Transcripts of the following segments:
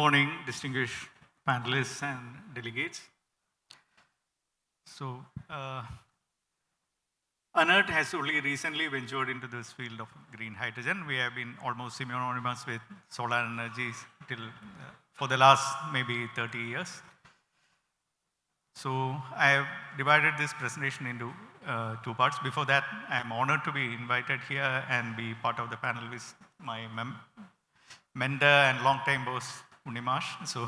morning, distinguished panelists and delegates. So, ANERT has only recently ventured into this field of green hydrogen. We have been almost synonymous with solar energies till for the last maybe 30 years. So, I have divided this presentation into two parts. Before that, I am honored to be invited here and be part of the panel with my mentor and long-time boss, Unimash. So,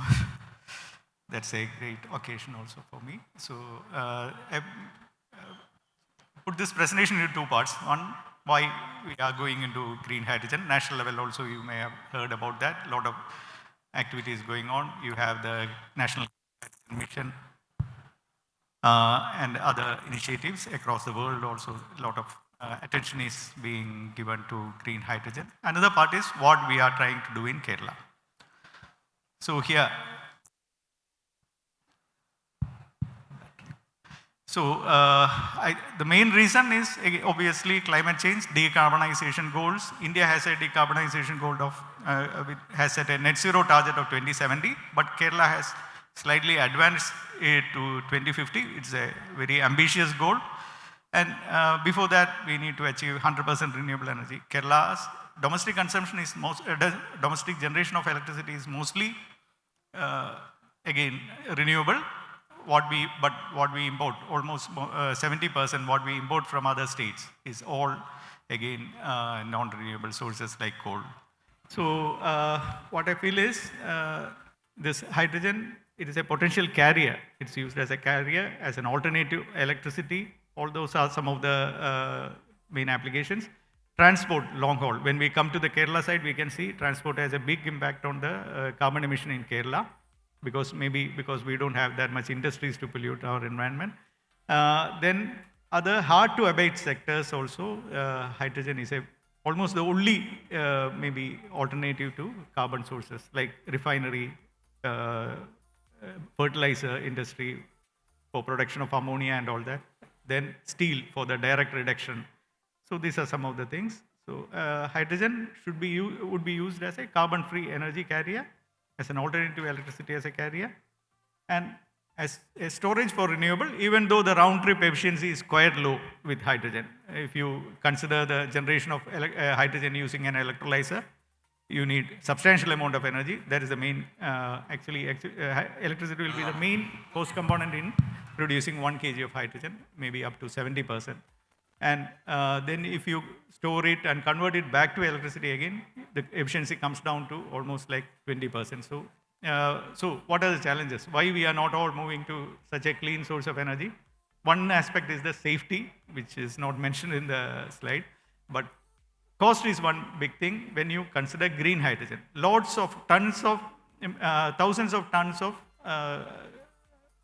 that's a great occasion also for me. So, I put this presentation into two parts. One, why we are going into green hydrogen. National level also, you may have heard about that. A lot of activities going on. You have the National Mission and other initiatives across the world. Also, a lot of attention is being given to green hydrogen. Another part is what we are trying to do in Kerala. So here, the main reason is obviously climate change, decarbonization goals. India has a decarbonization goal of, has set a net zero target of 2070, but Kerala has slightly advanced it to 2050. It's a very ambitious goal. And before that, we need to achieve 100% renewable energy. Kerala's domestic consumption is domestic generation of electricity is mostly, again, renewable. What we import, almost 70% what we import from other states is all, again, non-renewable sources like coal. So what I feel is this hydrogen, it is a potential carrier. It's used as a carrier, as an alternative electricity. All those are some of the main applications. Transport, long haul. When we come to the Kerala side, we can see transport has a big impact on the carbon emission in Kerala. Because we don't have that much industries to pollute our environment. Then other hard to abate sectors also, hydrogen is almost the only maybe alternative to carbon sources like refinery, fertilizer industry for production of ammonia and all that. Then steel for the direct reduction. So these are some of the things. So hydrogen would be used as a carbon-free energy carrier, as an alternative electricity as a carrier, and as a storage for renewable, even though the round-trip efficiency is quite low with hydrogen. If you consider the generation of hydrogen using an electrolyzer, you need substantial amount of energy. That is the main, electricity will be the main cost component in producing 1 kg of hydrogen, maybe up to 70%. And then if you store it and convert it back to electricity again, the efficiency comes down to almost like 20%. So what are the challenges? Why we are not all moving to such a clean source of energy? One aspect is the safety, which is not mentioned in the slide, but cost is one big thing when you consider green hydrogen. Thousands of tons of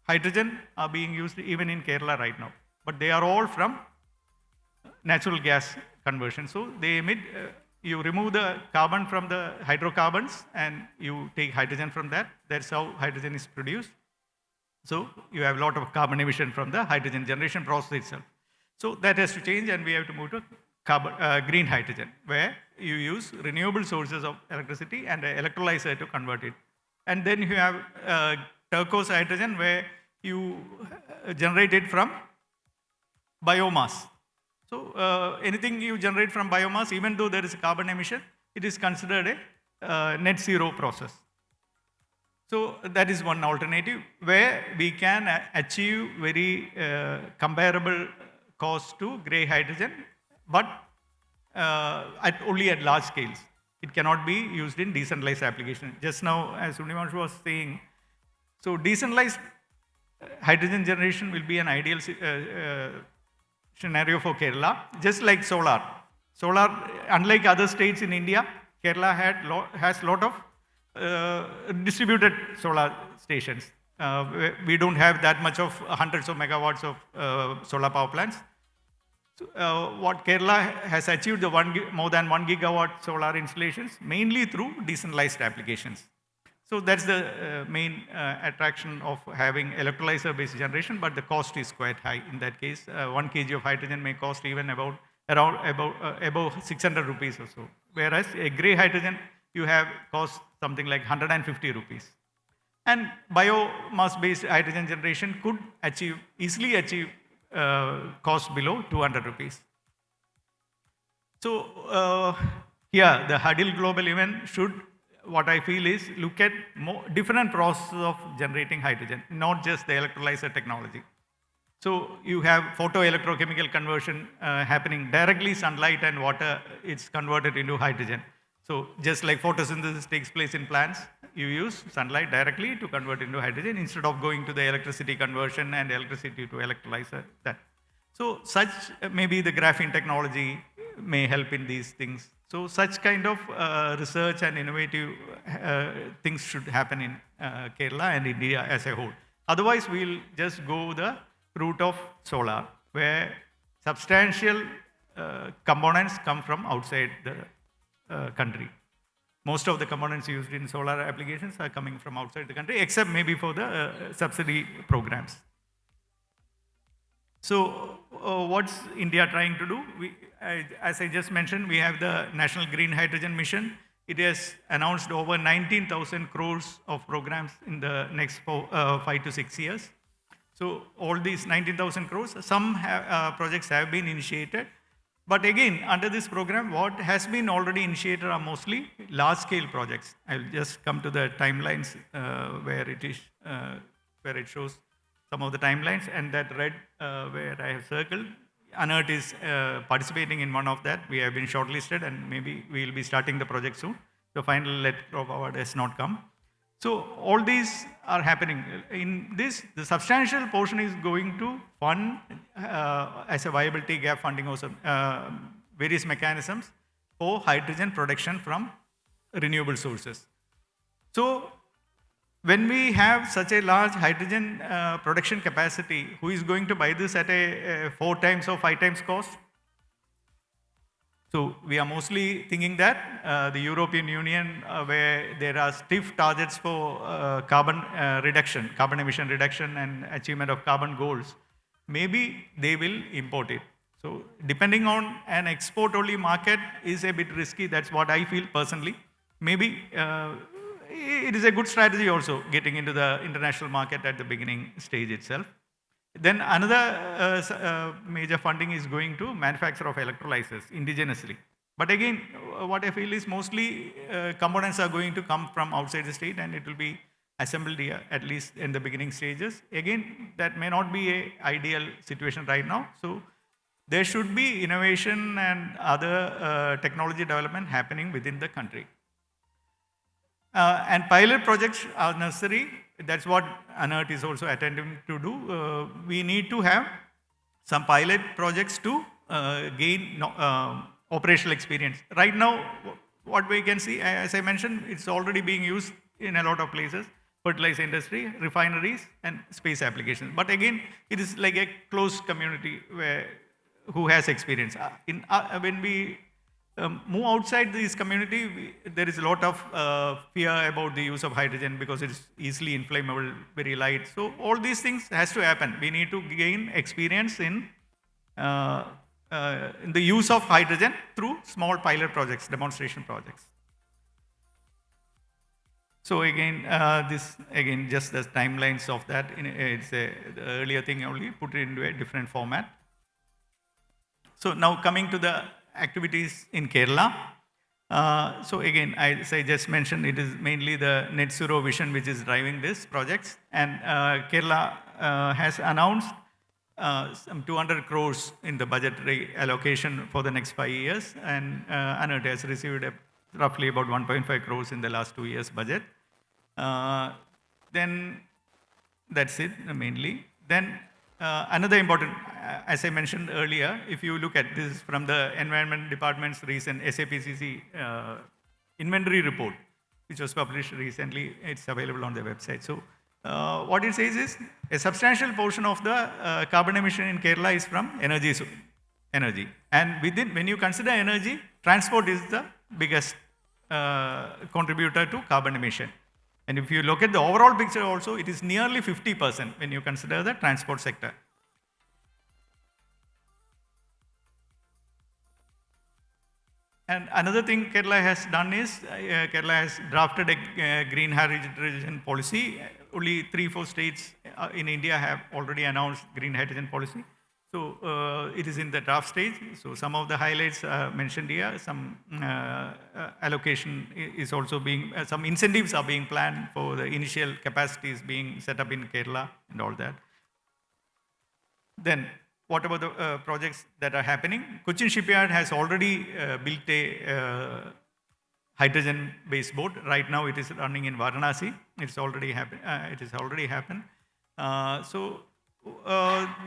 hydrogen are being used even in Kerala right now, but they are all from natural gas conversion. So they emit, you remove the carbon from the hydrocarbons and you take hydrogen from that. That's how hydrogen is produced. So you have a lot of carbon emission from the hydrogen generation process itself. So that has to change and we have to move to green hydrogen, where you use renewable sources of electricity and an electrolyzer to convert it. And then you have turquoise hydrogen, where you generate it from biomass. So anything you generate from biomass, even though there is a carbon emission, it is considered a net zero process. So that is one alternative where we can achieve very comparable cost to grey hydrogen, but only at large scales. It cannot be used in decentralized application. Just now, as Unimash was saying, so decentralized hydrogen generation will be an ideal scenario for Kerala, just like solar. Solar, unlike other states in India, Kerala has a lot of distributed solar stations. We don't have that much of hundreds of megawatts of solar power plants. So, what Kerala has achieved more than 1 gigawatt solar installations, mainly through decentralized applications. So that's the main attraction of having electrolyzer-based generation, but the cost is quite high. In that case, 1 kg of hydrogen may cost even above 600 rupees or so. Whereas a grey hydrogen, you have cost something like 150 rupees. And biomass-based hydrogen generation could easily achieve cost below 200 rupees. So here, the Huddle Global event should, what I feel is, look at different processes of generating hydrogen, not just the electrolyzer technology. So you have photoelectrochemical conversion happening directly, sunlight and water, it's converted into hydrogen. So just like photosynthesis takes place in plants, you use sunlight directly to convert into hydrogen instead of going to the electricity conversion and electricity to electrolyzer. So such maybe the graphene technology may help in these things. So such kind of research and innovative things should happen in Kerala and India as a whole. Otherwise, we'll just go the route of solar, where substantial components come from outside the country. Most of the components used in solar applications are coming from outside the country, except maybe for the subsidy programs. So what's India trying to do? As I just mentioned, we have the National Green Hydrogen Mission. It has announced over 19,000 crores of programs in the next 5 to 6 years. So all these 19,000 crores, some projects have been initiated. But again, under this program, what has been already initiated are mostly large-scale projects. I'll just come to the timelines where it shows some of the timelines, and that red where I have circled. ANERT is participating in one of that. We have been shortlisted, and maybe we will be starting the project soon. The final letter of award has not come. So all these are happening. In this, the substantial portion is going to fund as a viability gap funding also various mechanisms for hydrogen production from renewable sources. So when we have such a large hydrogen production capacity, who is going to buy this at a 4 times or 5 times cost? So we are mostly thinking that the European Union, where there are stiff targets for carbon emission reduction and achievement of carbon goals, maybe they will import it. So depending on an export-only market is a bit risky. That's what I feel personally. Maybe it is a good strategy also, getting into the international market at the beginning stage itself. Then another major funding is going to manufacture of electrolyzers indigenously. But again, what I feel is mostly components are going to come from outside the state, and it will be assembled here, at least in the beginning stages. Again, that may not be an ideal situation right now. So there should be innovation and other technology development happening within the country. And pilot projects are necessary. That's what ANERT is also attempting to do. We need to have some pilot projects to gain operational experience. Right now, what we can see, as I mentioned, it's already being used in a lot of places, fertilizer industry, refineries, and space applications. But again, it is like a closed community who has experience. When we move outside this community, there is a lot of fear about the use of hydrogen because it is easily inflammable, very light. So all these things has to happen. We need to gain experience in the use of hydrogen through small pilot projects, demonstration projects. So again, just the timelines of that. It's the earlier thing only, put it into a different format. So now coming to the activities in Kerala. So again, as I just mentioned, it is mainly the net zero vision which is driving these projects. And Kerala has announced some 200 crores in the budgetary allocation for the next 5 years. And ANERT has received roughly about 1.5 crores in the last 2 years budget. Then that's it mainly. Then another important, as I mentioned earlier, if you look at this from the Environment Department's recent SAPCC inventory report, which was published recently, it's available on their website. So what it says is a substantial portion of the carbon emission in Kerala is from energy. And when you consider energy, transport is the biggest contributor to carbon emission. And if you look at the overall picture also, it is nearly 50% when you consider the transport sector. And another thing Kerala has done is, Kerala has drafted a green hydrogen policy. Only 3-4 states in India have already announced green hydrogen policy. So it is in the draft stage. So some of the highlights mentioned here, some allocation is also being, some incentives are being planned for the initial capacities being set up in Kerala and all that. Then what about the projects that are happening? Cochin Shipyard has already built a hydrogen-based boat. Right now, it is running in Varanasi. It's already happened. It has already happened.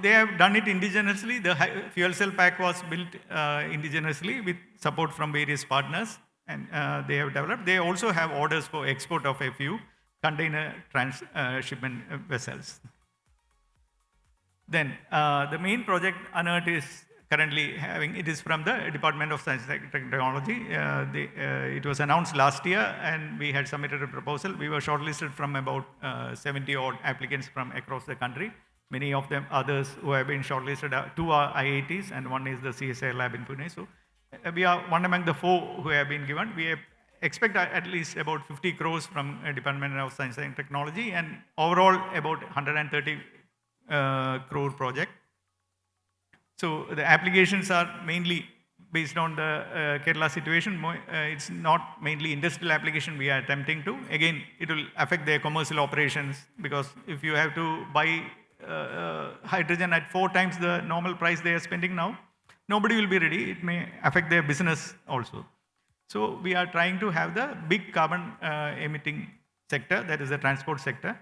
They have done it indigenously. The fuel cell pack was built indigenously with support from various partners, and they have developed. They also have orders for export of a few container transshipment vessels. Then the main project ANERT is currently having, it is from the Department of Science and Technology. It was announced last year and we had submitted a proposal. We were shortlisted from about 70 odd applicants from across the country. Many of them, others who have been shortlisted, 2 are IITs and 1 is the CSIR lab in Pune. So we are one among the 4 who have been given. We expect at least about 50 crores from Department of Science and Technology, and overall about 130 crore project. So the applications are mainly based on the Kerala situation. It's not mainly industrial application we are attempting to. Again, it will affect their commercial operations, because if you have to buy hydrogen at 4 times the normal price they are spending now, nobody will be ready. It may affect their business also. So we are trying to have the big carbon emitting sector, that is the transport sector.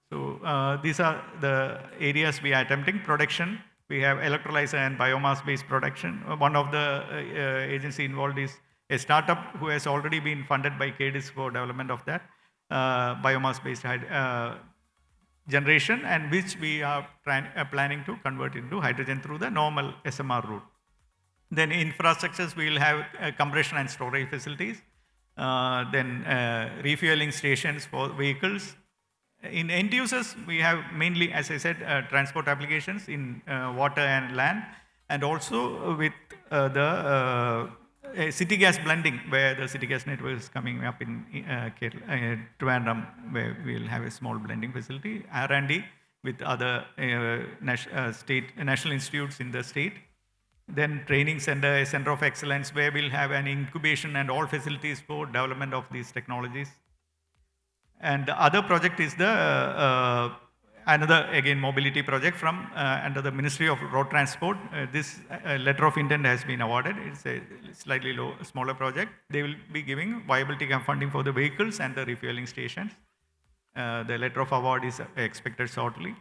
So these are the areas we are attempting. Production, we have electrolyzer and biomass-based production. One of the agency involved is a startup who has already been funded by KDIS for development of that biomass-based generation, and which we are planning to convert into hydrogen through the normal SMR route. Then infrastructures, we will have compression and storage facilities. Then refueling stations for vehicles. In end users, we have mainly, as I said, transport applications in water and land, and also with the city gas blending, where the city gas network is coming up in Trivandrum, where we will have a small blending facility, R&D with other national institutes in the state. Then training center, a center of excellence, where we'll have an incubation and all facilities for development of these technologies. And the other project is the another, again, mobility project from under the Ministry of Road Transport. This letter of intent has been awarded. It's a slightly smaller project. They will be giving viability gap funding for the vehicles and the refueling stations. The letter of award is expected shortly.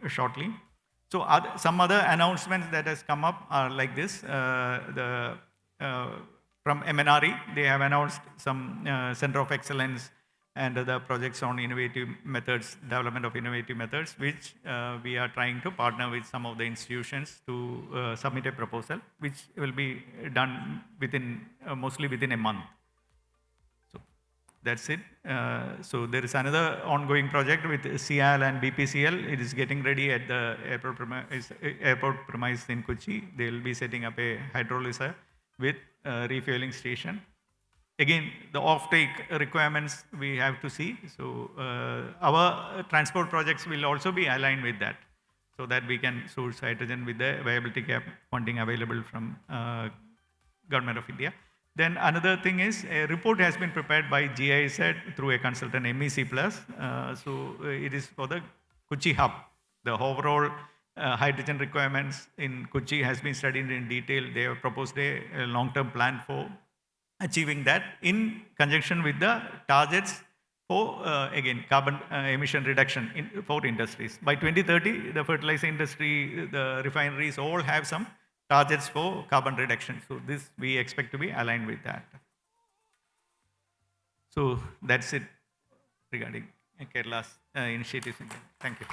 So some other announcements that has come up are like this. From MNRE, they have announced some center of excellence and the projects on innovative methods, development of innovative methods, which we are trying to partner with some of the institutions to submit a proposal, which will be done within, mostly within a month. So that's it. So there is another ongoing project with CIAL and BPCL. It is getting ready at the airport premise in Kochi. They will be setting up a hydrolyzer with refueling station. Again, the off-take requirements we have to see. So our transport projects will also be aligned with that, so that we can source hydrogen with the viability gap funding available from Government of India. Then another thing is, a report has been prepared by GIZ through a consultant, MEC Plus. So it is for the Kochi hub. The overall hydrogen requirements in Kochi has been studied in detail. They have proposed a long-term plan for achieving that in conjunction with the targets for, again, carbon emission reduction for industries. By 2030, the fertilizer industry, the refineries all have some targets for carbon reduction. So this we expect to be aligned with that. So that's it regarding Kerala's initiatives. Thank you.